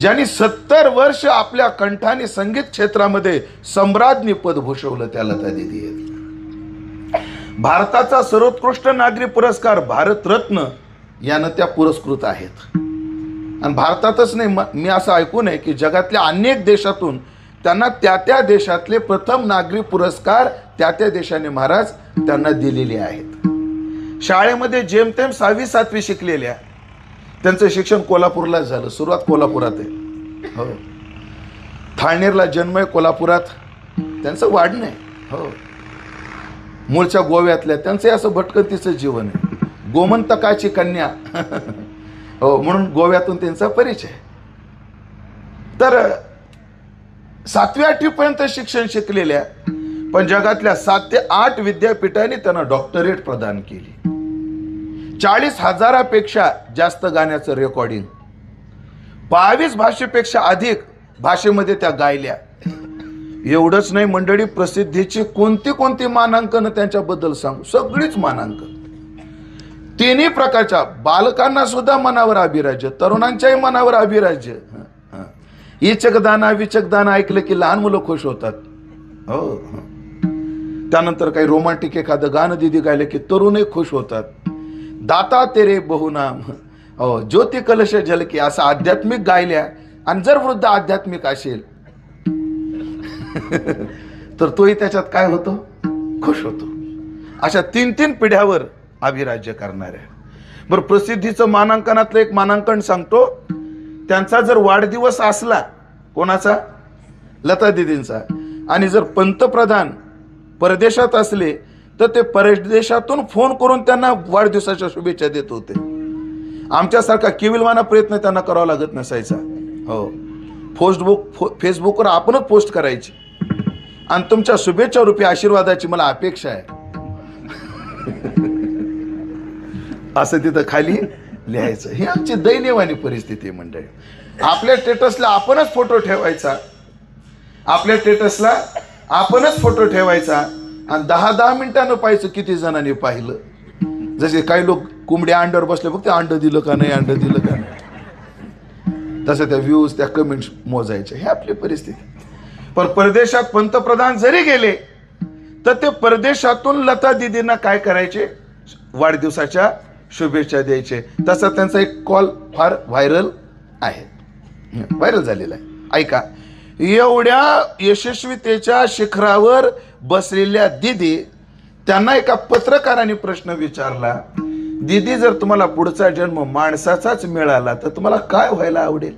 ज्यांनी 70 वर्ष आपल्या कंठाने संगीत क्षेत्रामध्ये सम्राज्ञी पद भूषवलं त्या लता दीदी आहेत। भारताचा सर्वोत्कृष्ट नागरी पुरस्कार भारतरत्न यानं त्या पुरस्कृत आहेत। आणि भारतातच नाही, मी असं ऐकून आहे की जगातल्या अनेक देशातून त्यांना त्या देशातले प्रथम नागरी पुरस्कार त्या देशाने महाराज त्यांना दिलेले आहेत। शाळेमध्ये जेमतेम 6वी 7वी शिकलेल्या, त्यांचं शिक्षण कोल्हापूरला झालं, सुरुवात कोल्हापुरात आहे। हो, थाळनेरला जन्म आहे, कोल्हापुरात त्यांचं वाढणं आहे। हो, मूळच्या गोव्यातल्या, त्यांचं असं भटकंतीचं जीवन आहे, गोमंतकाची कन्या हो, म्हणून गोव्यातून त्यांचा परिचय। तर 7वी 8वी पर्यंत शिक्षण शिकलेल्या, पण जगातल्या 7 ते 8 विद्यापीठांनी त्यांना डॉक्टरेट प्रदान केली। 40,000पेक्षा जास्त गाण्याचं रेकॉर्डिंग, 22 भाषेपेक्षा अधिक भाषेमध्ये त्या गायल्या। एवढंच नाही मंडळी, प्रसिद्धीची कोणती मानांकन त्यांच्याबद्दल सांगू, सगळीच मानांकन। तिन्ही प्रकारच्या, बालकांना सुद्धा मनावर अभिराज्य, तरुणांच्याही मनावर अभिराज्य। इचकदाना विचकदाना ऐकलं की लहान मुलं खुश होतात। हो, त्यानंतर काही रोमांटिक एखादं गाणं दीदी गायलं की तरुणही खुश होतात। दाता तेरे बहुनाम, हो, ज्योती कलश झलके, असं आध्यात्मिक गायल्या। आणि जर वृद्ध आध्यात्मिक असेल तर तोही त्याच्यात काय होतो, खुश होतो। अशा 3 पिढ्यावर अभिराज्य करणाऱ्या। बरं, प्रसिद्धीचं मानांकनातलं एक मानांकन सांगतो। त्यांचा जर वाढदिवस असला, कोणाचा, लता दीदींचा, आणि जर पंतप्रधान परदेशात असले तर ते परदेशातून फोन करून त्यांना वाढदिवसाच्या शुभेच्छा देत होते। आमच्यासारखा किविलवाना प्रयत्न त्यांना करावा लागत नसायचा। हो, फेसबुकवर आपणच पोस्ट करायची आणि तुमच्या शुभेच्छा रूपी आशीर्वादाची मला अपेक्षा आहे असं तिथं खाली लिहायचं। ही आमची दैनवानी परिस्थिती मंडळी। आपल्या स्टेटसला आपणच फोटो ठेवायचा, आपल्या स्टेटसला आपणच फोटो ठेवायचा आणि 10 मिनिटांनं पाहायचं किती जणांनी पाहिलं। जसे काही लोक कोंबड्या अंड्यावर बसले, बघ ते अंड दिलं का नाही, अंड दिलं का नाही, तसं त्या व्ह्यूज, त्या कमेंट्स मोजायच्या। हे आपली परिस्थिती। पण परदेशात पंतप्रधान जरी गेले तर ते परदेशातून लता दीदींना काय करायचे, वाढदिवसाच्या शुभेच्छा द्यायचे। तसा त्यांचा एक कॉल फार व्हायरल आहे, व्हायरल झालेला आहे। ऐका, एवढ्या यशस्वीतेच्या शिखरावर बसलेल्या दीदी, त्यांना एका पत्रकाराने प्रश्न विचारला, दीदी जर तुम्हाला पुढचा जन्म माणसाचाच मिळाला तर तुम्हाला काय व्हायला आवडेल?